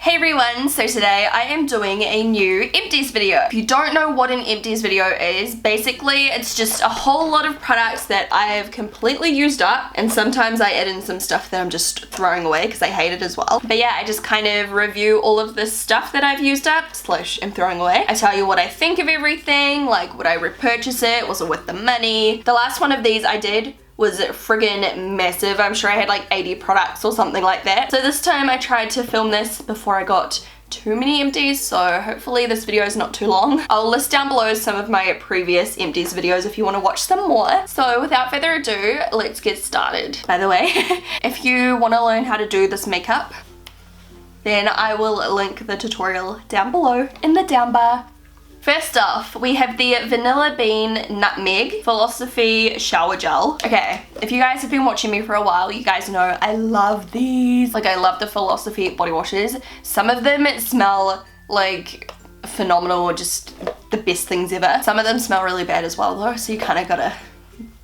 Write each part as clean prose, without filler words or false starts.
Hey everyone, so today I am doing a new Empties video. If you don't know what an Empties video is, basically it's just a whole lot of products that I have completely used up, and sometimes I add in some stuff that I'm just throwing away because I hate it as well. But yeah, I just kind of review all of this stuff that I've used up / am throwing away. I tell you what I think of everything, like would I repurchase it, was it worth the money. The last one of these I did was friggin' massive. I'm sure I had like 80 products or something like that. So this time I tried to film this before I got too many empties, so hopefully this video is not too long. I'll list down below some of my previous empties videos if you want to watch some more. So without further ado, let's get started. By the way, if you want to learn how to do this makeup, then I will link the tutorial down below in the down bar. First off, we have the Vanilla Bean Nutmeg Philosophy Shower Gel. Okay, if you guys have been watching me for a while, you guys know I love these. Like, I love the Philosophy body washes. Some of them smell like phenomenal, just the best things ever. Some of them smell really bad as well though, so you kind of gotta,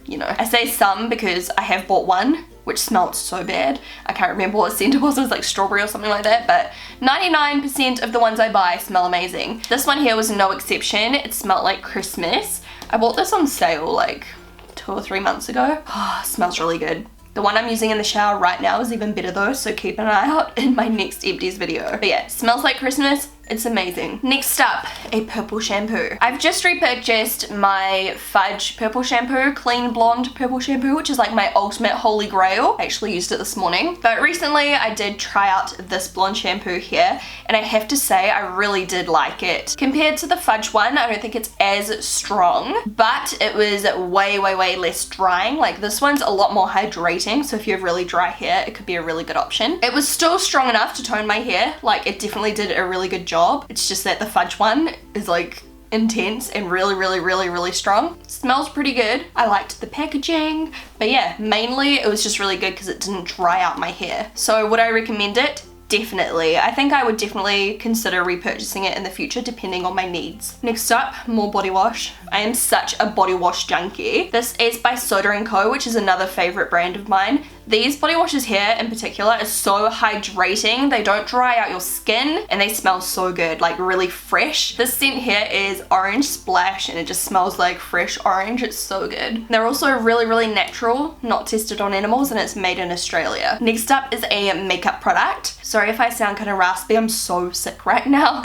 you know. I say some because I have bought one which smelled so bad. I can't remember what scent it was like strawberry or something like that, but 99% of the ones I buy smell amazing. This one here was no exception. It smelled like Christmas. I bought this on sale like 2 or 3 months ago. Oh, smells really good. The one I'm using in the shower right now is even better though, so keep an eye out in my next Empties video. But yeah, smells like Christmas. It's amazing. Next up, a purple shampoo. I've just repurchased my Fudge purple shampoo, clean blonde purple shampoo, which is like my ultimate holy grail. I actually used it this morning. But recently I did try out this blonde shampoo here, and I have to say I really did like it. Compared to the Fudge one, I don't think it's as strong, but it was way less drying. Like this one's a lot more hydrating, so if you have really dry hair, it could be a really good option. It was still strong enough to tone my hair. Like it definitely did a really good job. It's just that the Fudge one is like intense and really strong. Smells pretty good. I liked the packaging, but yeah, mainly it was just really good because it didn't dry out my hair. So would I recommend it? Definitely. I think I would definitely consider repurchasing it in the future depending on my needs. Next up, more body wash. I am such a body wash junkie. This is by Soda & Co, which is another favorite brand of mine. These body washes here in particular are so hydrating. They don't dry out your skin and they smell so good, like really fresh. This scent here is Orange Splash and it just smells like fresh orange. It's so good. They're also really natural, not tested on animals, and it's made in Australia. Next up is a makeup product. Sorry if I sound kind of raspy, I'm so sick right now.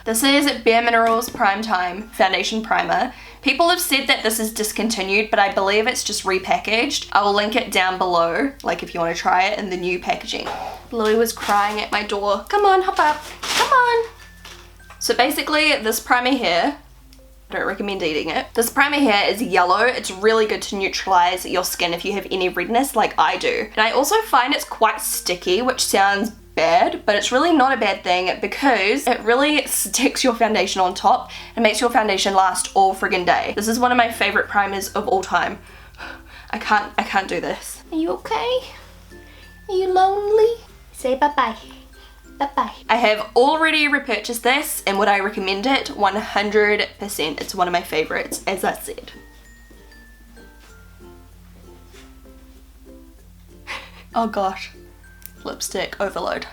This is Bare Minerals Prime Time Foundation Primer. People have said that this is discontinued, but I believe it's just repackaged. I will link it down below, like if you want to try it in the new packaging. Bluey was crying at my door. Come on, hop up, come on. So basically this primer here, I don't recommend eating it. This primer here is yellow. It's really good to neutralize your skin if you have any redness like I do. And I also find it's quite sticky, which sounds bad, but it's really not a bad thing because it really sticks your foundation on top and makes your foundation last all friggin' day. This is one of my favorite primers of all time. I can't do this. Are you okay? Are you lonely? Say bye-bye. Bye-bye. I have already repurchased this, and would I recommend it? 100%. It's one of my favorites, as I said. Oh gosh. Lipstick overload.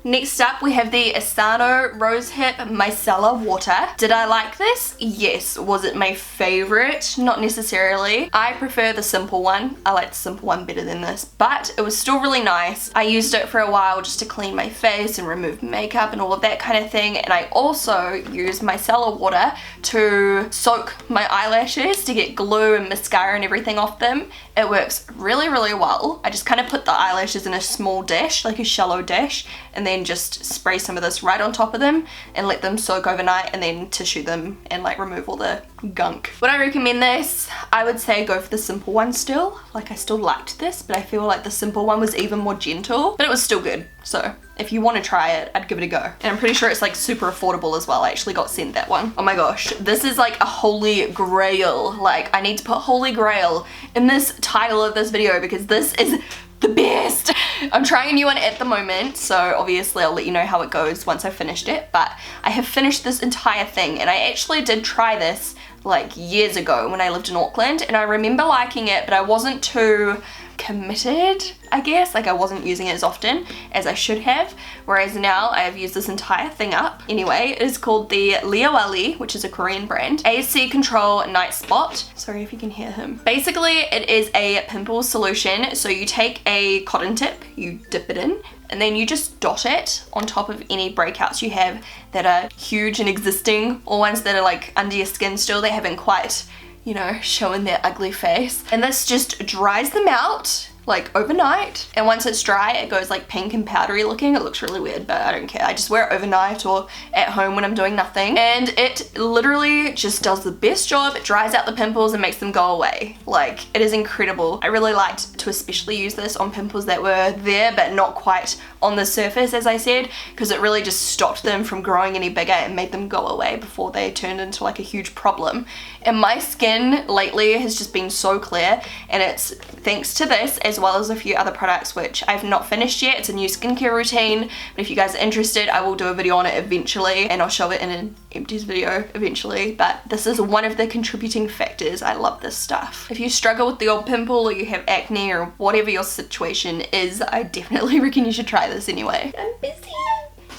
Next up, we have the Asano Rosehip Micellar Water. Did I like this? Yes. Was it my favorite? Not necessarily. I prefer the simple one. I like the simple one better than this, but it was still really nice. I used it for a while just to clean my face and remove makeup and all of that kind of thing, and I also use micellar water to soak my eyelashes to get glue and mascara and everything off them. It works really well. I just kind of put the eyelashes in a small dish, like a shallow dish, and then just spray some of this right on top of them and let them soak overnight, and then tissue them and like remove all the gunk. Would I recommend this? I would say go for the simple one still. Like I still liked this, but I feel like the simple one was even more gentle, but it was still good. So if you want to try it, I'd give it a go. And I'm pretty sure it's like super affordable as well. I actually got sent that one. Oh my gosh, this is like a holy grail. Like I need to put holy grail in this title of this video because this is the best. I'm trying a new one at the moment, so obviously I'll let you know how it goes once I've finished it, but I have finished this entire thing, and I actually did try this like years ago when I lived in Auckland, and I remember liking it, but I wasn't too committed, I guess. Like I wasn't using it as often as I should have, whereas now I have used this entire thing up. Anyway, it is called the Liawali, which is a Korean brand. AC Control Night Spot. Sorry if you can hear him. Basically, it is a pimple solution. So you take a cotton tip, you dip it in, and then you just dot it on top of any breakouts you have that are huge and existing, or ones that are like under your skin still, they haven't quite, you know, showing their ugly face. And this just dries them out like overnight, and once it's dry it goes like pink and powdery looking. It looks really weird, but I don't care. I just wear it overnight or at home when I'm doing nothing, and it literally just does the best job. It dries out the pimples and makes them go away. Like, it is incredible. I really liked to especially use this on pimples that were there but not quite on the surface, as I said, because it really just stopped them from growing any bigger and made them go away before they turned into like a huge problem. And my skin lately has just been so clear, and it's thanks to this as well as a few other products which I've not finished yet. It's a new skincare routine, but if you guys are interested, I will do a video on it eventually, and I'll show it in an Empties video eventually. But this is one of the contributing factors. I love this stuff. If you struggle with the old pimple, or you have acne, or whatever your situation is, I definitely reckon you should try this anyway. I'm busy.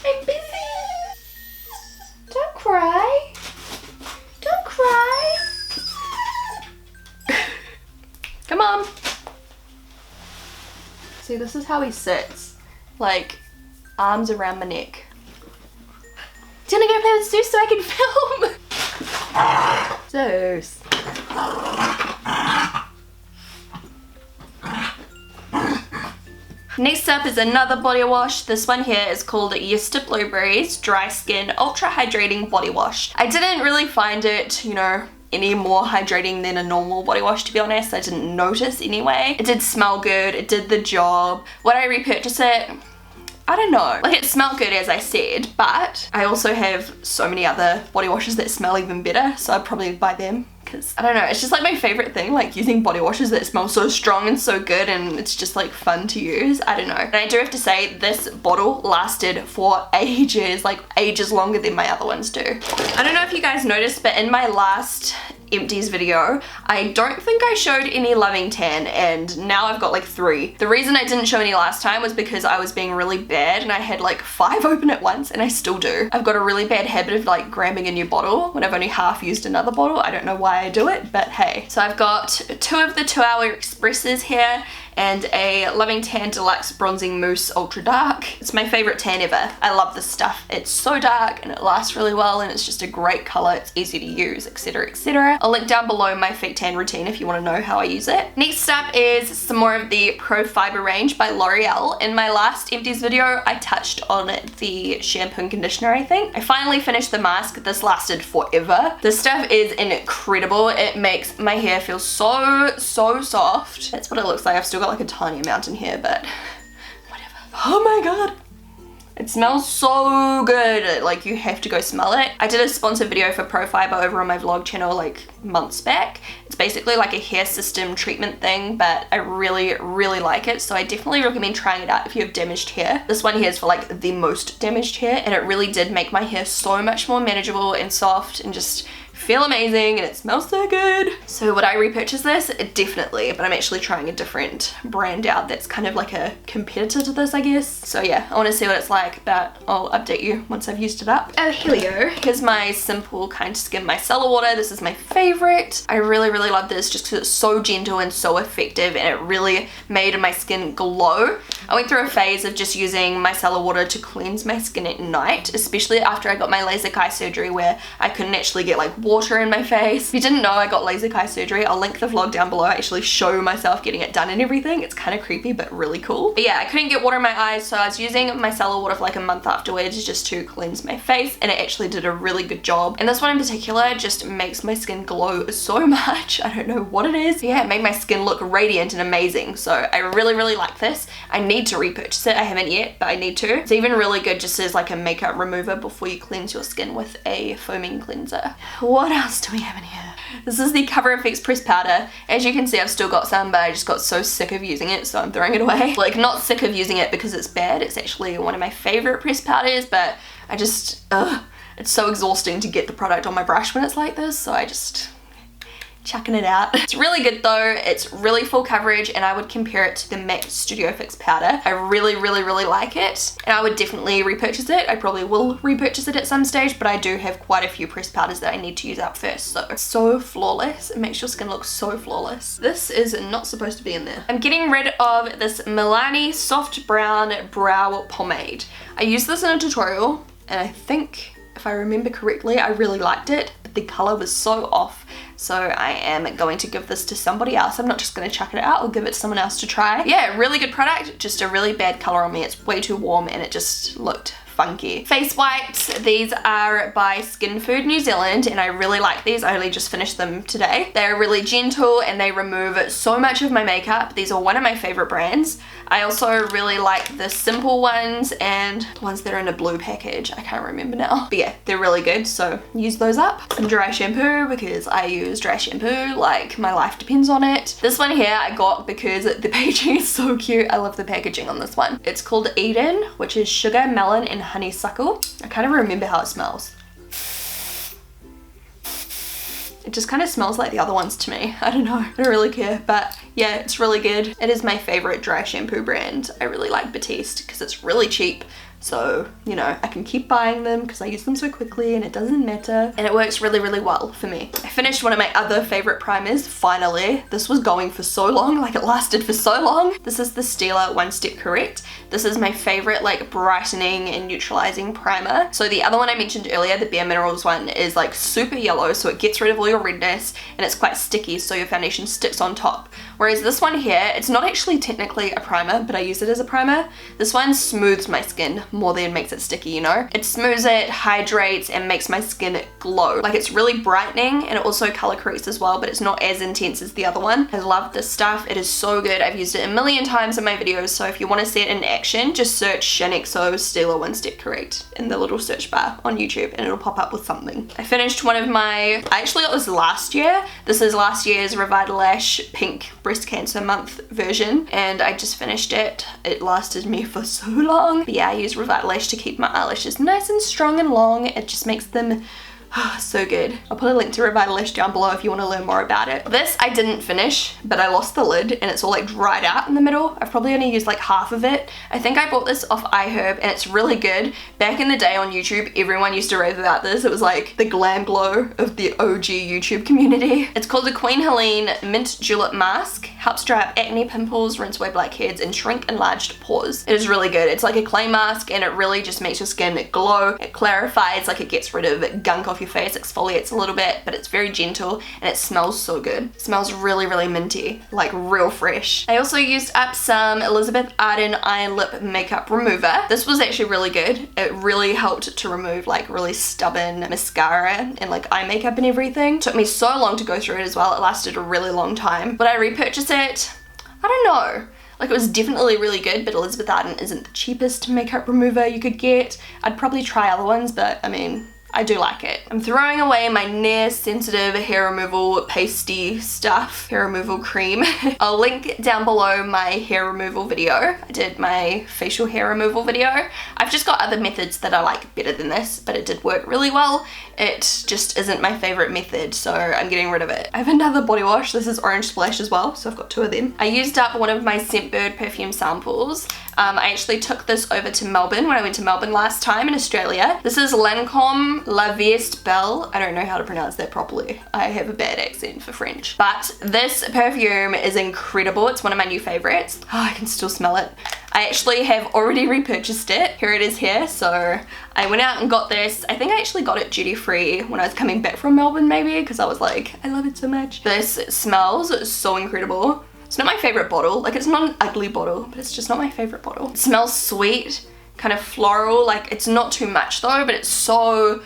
I'm busy. Don't cry. Don't cry. Come on. See, this is how he sits. Like, arms around my neck. Do you wanna go play with Zeus so I can film? Zeus. Next up is another body wash. This one here is called Yester Blueberries Dry Skin Ultra Hydrating Body Wash. I didn't really find it, you know, any more hydrating than a normal body wash, to be honest. I didn't notice anyway. It did smell good, it did the job. Would I repurchase it? I don't know. Like, it smelled good, as I said, but I also have so many other body washes that smell even better, so I'd probably buy them, because I don't know, it's just like my favorite thing, like using body washes that smell so strong and so good, and it's just like fun to use. I don't know. And I do have to say, this bottle lasted for ages, like ages longer than my other ones do. I don't know if you guys noticed, but in my last Empties video, I don't think I showed any loving tan, and now I've got like 3. The reason I didn't show any last time was because I was being really bad and I had like 5 open at once, and I still do. I've got a really bad habit of like grabbing a new bottle when I've only half used another bottle. I don't know why I do it, but hey. So I've got 2 of the 2 Hour Expresses here, and a Loving Tan Deluxe Bronzing Mousse Ultra Dark. It's my favorite tan ever. I love this stuff. It's so dark and it lasts really well, and it's just a great color. It's easy to use, etc, etc. I'll link down below my fake tan routine if you want to know how I use it. Next up is some more of the Pro Fiber range by L'Oreal. In my last Empties video, I touched on the shampoo and conditioner, I think. I finally finished the mask. This lasted forever. This stuff is incredible. It makes my hair feel so soft. That's what it looks like. I've still got like a tiny amount in here, but whatever. Oh my god. It smells so good. Like, you have to go smell it. I did a sponsored video for Pro Fiber over on my vlog channel like months back. It's basically like a hair system treatment thing, but I really like it. So I definitely recommend trying it out if you have damaged hair. This one here is for like the most damaged hair, and it really did make my hair so much more manageable and soft and just feel amazing, and it smells so good. So would I repurchase this? Definitely, but I'm actually trying a different brand out that's kind of like a competitor to this, I guess. So yeah, I want to see what it's like, but I'll update you once I've used it up. Oh, here we go. Here's my Simple Kind Skin Micellar water. This is my favorite. I really love this just because it's so gentle and so effective, and it really made my skin glow. I went through a phase of just using micellar water to cleanse my skin at night, especially after I got my LASIK eye surgery, where I couldn't actually get like water in my face. If you didn't know I got LASIK eye surgery, I'll link the vlog down below. I actually show myself getting it done and everything. It's kind of creepy, but really cool. But yeah, I couldn't get water in my eyes, so I was using micellar water for like a month afterwards just to cleanse my face, and it actually did a really good job. And this one in particular just makes my skin glow so much. I don't know what it is. Yeah, it made my skin look radiant and amazing. So I really like this. I need to repurchase it. I haven't yet, but I need to. It's even really good just as like a makeup remover before you cleanse your skin with a foaming cleanser. What else do we have in here? This is the Cover FX pressed powder. As you can see, I've still got some, but I just got so sick of using it, so I'm throwing it away. Like, not sick of using it because it's bad. It's actually one of my favorite pressed powders, but I just, it's so exhausting to get the product on my brush when it's like this, so I just chucking it out. It's really good though. It's really full coverage and I would compare it to the MAC Studio Fix powder. I really like it and I would definitely repurchase it. I probably will repurchase it at some stage, but I do have quite a few pressed powders that I need to use up first. So flawless. It makes your skin look so flawless. This is not supposed to be in there. I'm getting rid of this Milani Soft Brown Brow Pomade. I used this in a tutorial and I think, if I remember correctly, I really liked it, but the color was so off. So I am going to give this to somebody else. I'm not just going to chuck it out. I'll give it to someone else to try. Yeah, really good product. Just a really bad color on me. It's way too warm and it just looked funky. Face wipes. These are by Skin Food New Zealand and I really like these. I only just finished them today. They're really gentle and they remove so much of my makeup. These are one of my favorite brands. I also really like the simple ones and the ones that are in a blue package. I can't remember now. But yeah, they're really good, so use those up. Some dry shampoo because I use dry shampoo like my life depends on it. This one here I got because the packaging is so cute. I love the packaging on this one. It's called Eden, which is sugar, melon, and honeysuckle. I can't even remember how it smells. It just kind of smells like the other ones to me. I don't know. I don't really care, but yeah, it's really good. It is my favorite dry shampoo brand. I really like Batiste because it's really cheap. So, you know, I can keep buying them because I use them so quickly and it doesn't matter. And it works really well for me. I finished one of my other favorite primers, finally. This was going for so long, like it lasted for so long. This is the Stila One Step Correct. This is my favorite like brightening and neutralizing primer. So the other one I mentioned earlier, the Bare Minerals one, is like super yellow, so it gets rid of all your redness and it's quite sticky, so your foundation sticks on top. Whereas this one here, it's not actually technically a primer, but I use it as a primer. This one smooths my skin more than makes it sticky, you know? It smooths it, hydrates, and makes my skin glow. Like it's really brightening and it also color corrects as well, but it's not as intense as the other one. I love this stuff. It is so good. I've used it a million times in my videos, so if you want to see it in action, just search Shaaanxo Stila One Step Correct in the little search bar on YouTube and it'll pop up with something. I finished one of my, I actually got this last year. This is last year's Revitalash Pink Breast Cancer Month version and I just finished it. It lasted me for so long. But yeah, I use Revitalash to keep my eyelashes nice and strong and long. It just makes them so good. I'll put a link to Revitalash down below if you want to learn more about it. This I didn't finish, but I lost the lid and it's all like dried out in the middle. I've probably only used like half of it. I think I bought this off iHerb and it's really good. Back in the day on YouTube, everyone used to rave about this. It was like the glam glow of the OG YouTube community. It's called the Queen Helene Mint Julep Mask. Helps dry up acne, pimples, rinse away blackheads, and shrink enlarged pores. It is really good. It's like a clay mask and it really just makes your skin glow. It clarifies, like it gets rid of gunk off your face, exfoliates a little bit, but it's very gentle and it smells so good. It smells really minty, like real fresh. I also used up some Elizabeth Arden Iron Lip Makeup Remover. This was actually really good. It really helped to remove like really stubborn mascara and like eye makeup and everything. It took me so long to go through it as well. It lasted a really long time. Would I repurchase it? I don't know. Like it was definitely really good, but Elizabeth Arden isn't the cheapest makeup remover you could get. I'd probably try other ones, but I mean, I do like it. I'm throwing away my Nair Sensitive hair removal pasty stuff, hair removal cream. I'll link down below my hair removal video. I did my facial hair removal video. I've just got other methods that I like better than this, but it did work really well. It just isn't my favorite method, so I'm getting rid of it. I have another body wash. This is Orange Splash as well, so I've got two of them. I used up one of my Scentbird perfume samples. I actually took this over to Melbourne when I went to Melbourne last time in Australia. This is Lancome La Veste Belle. I don't know how to pronounce that properly. I have a bad accent for French. But this perfume is incredible. It's one of my new favorites. Oh, I can still smell it. I actually have already repurchased it. Here it is here. So I went out and got this. I think I actually got it duty free when I was coming back from Melbourne maybe, because I was like, I love it so much. This smells so incredible. It's not my favorite bottle. Like it's not an ugly bottle, but it's just not my favorite bottle. It smells sweet, kind of floral. Like it's not too much though, but it's so,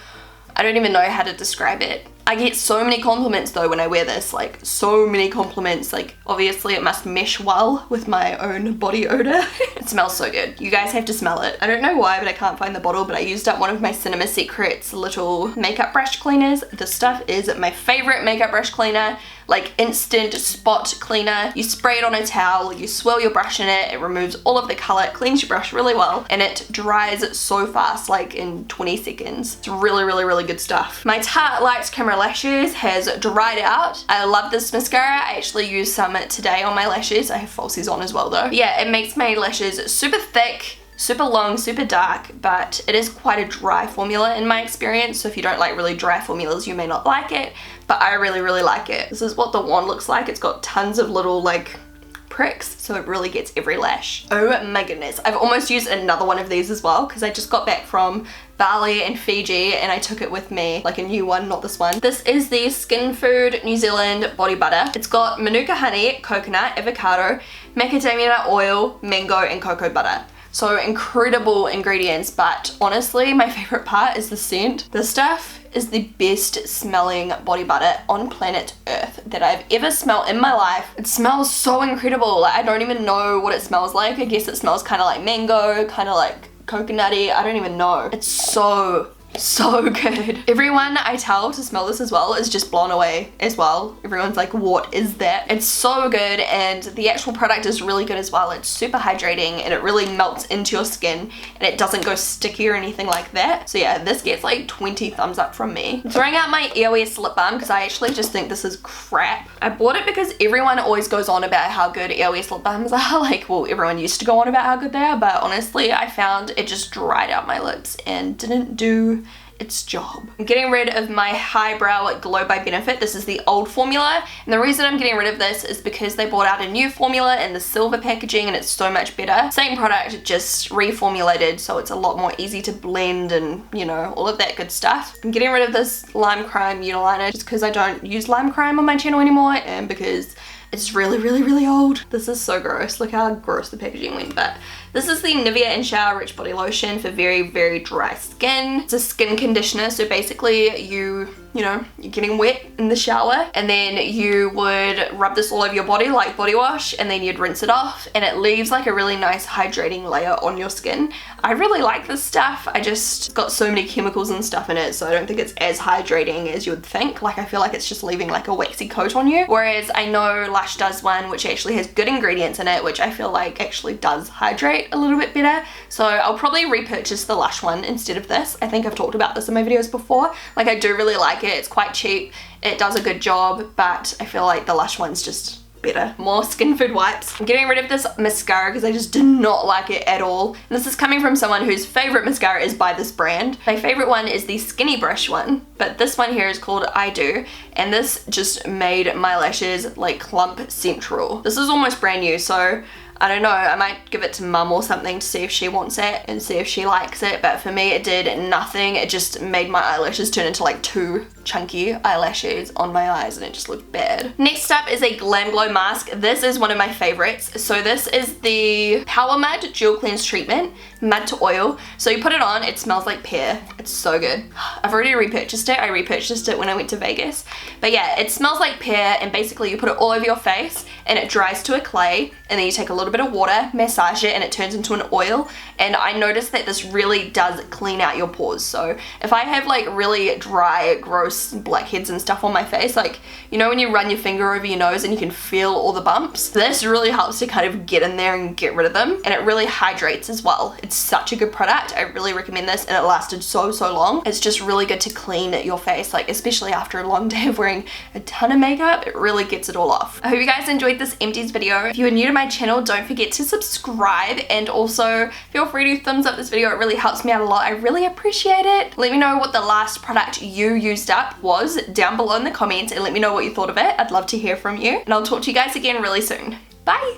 I don't even know how to describe it. I get so many compliments though when I wear this, like so many compliments. Like obviously it must mesh well with my own body odor. It smells so good. You guys have to smell it. I don't know why, but I can't find the bottle, but I used up one of my Cinema Secrets little makeup brush cleaners. This stuff is my favorite makeup brush cleaner. Like instant spot cleaner. You spray it on a towel, you swirl your brush in it, it removes all of the color, it cleans your brush really well, and it dries so fast, like in 20 seconds. It's really good stuff. My Tarte Lights Camera my lashes has dried out. I love this mascara. I actually used some today on my lashes. I have falsies on as well though. Yeah, it makes my lashes super thick, super long, super dark, but it is quite a dry formula in my experience, so if you don't like really dry formulas you may not like it, but I really like it. This is what the wand looks like. It's got tons of little like pricks, so it really gets every lash. Oh my goodness, I've almost used another one of these as well because I just got back from Bali and Fiji and I took it with me, like a new one, not this one. This is the Skin Food New Zealand body butter. It's got manuka honey, coconut, avocado, macadamia nut oil, mango and cocoa butter. So incredible ingredients, but honestly my favorite part is the scent. This stuff is the best smelling body butter on planet Earth that I've ever smelled in my life. It smells so incredible. Like, I don't even know what it smells like. I guess it smells kind of like mango, kind of like coconutty. I don't even know. It's so good. Everyone I tell to smell this as well is just blown away as well. Everyone's like, what is that? It's so good, and the actual product is really good as well. It's super hydrating and it really melts into your skin and it doesn't go sticky or anything like that. So yeah, this gets like 20 thumbs up from me. I'm throwing out my EOS lip balm because I actually just think this is crap. I bought it because everyone always goes on about how good EOS lip balms are. Like, well, everyone used to go on about how good they are, but honestly I found it just dried out my lips and didn't do its job. I'm getting rid of my Highbrow Glow by Benefit. This is the old formula, and the reason I'm getting rid of this is because they brought out a new formula in the silver packaging and it's so much better. Same product, just reformulated, so it's a lot more easy to blend and, you know, all of that good stuff. I'm getting rid of this Lime Crime Uniliner just because I don't use Lime Crime on my channel anymore and because it's really old. This is so gross. Look how gross the packaging went. But this is the Nivea and Shower Rich Body Lotion for very dry skin. It's a skin conditioner, so basically you know, you're getting wet in the shower and then you would rub this all over your body like body wash and then you'd rinse it off and it leaves like a really nice hydrating layer on your skin. I really like this stuff. It's got so many chemicals and stuff in it, so I don't think it's as hydrating as you would think. Like, I feel like it's just leaving like a waxy coat on you. Whereas I know Lush does one which actually has good ingredients in it, which I feel like actually does hydrate a little bit better. So I'll probably repurchase the Lush one instead of this. I think I've talked about this in my videos before. Like, I do really like it. It's quite cheap. It does a good job, but I feel like the Lush one's just better. More Skin Food wipes. I'm getting rid of this mascara because I just did not like it at all. And this is coming from someone whose favorite mascara is by this brand. My favorite one is the Skinny Brush one, but this one here is called I Do, and this just made my lashes like clump central. This is almost brand new, so I don't know, I might give it to mum or something to see if she wants it and see if she likes it, but for me it did nothing. It just made my eyelashes turn into like 2 chunky eyelashes on my eyes and it just looked bad. Next up is a Glam Glow mask. This is one of my favorites. So this is the Power Mud Dual Cleanse Treatment, mud to oil. So you put it on, it smells like pear. It's so good. I've already repurchased it. I repurchased it when I went to Vegas. But yeah, it smells like pear, and basically you put it all over your face and it dries to a clay, and then you take a little bit of water, massage it, and it turns into an oil. And I noticed that this really does clean out your pores. So if I have like really dry, gross blackheads and stuff on my face, like, you know when you run your finger over your nose and you can feel all the bumps? This really helps to kind of get in there and get rid of them, and it really hydrates as well. It's such a good product. I really recommend this, and it lasted so long. It's just really good to clean your face, like especially after a long day of wearing a ton of makeup. It really gets it all off. I hope you guys enjoyed this Empties video. If you are new to my channel, don't forget to subscribe, and also feel free to thumbs up this video. It really helps me out a lot. I really appreciate it. Let me know what the last product you used up was down below in the comments, and let me know what you thought of it. I'd love to hear from you, and I'll talk to you guys again really soon. Bye!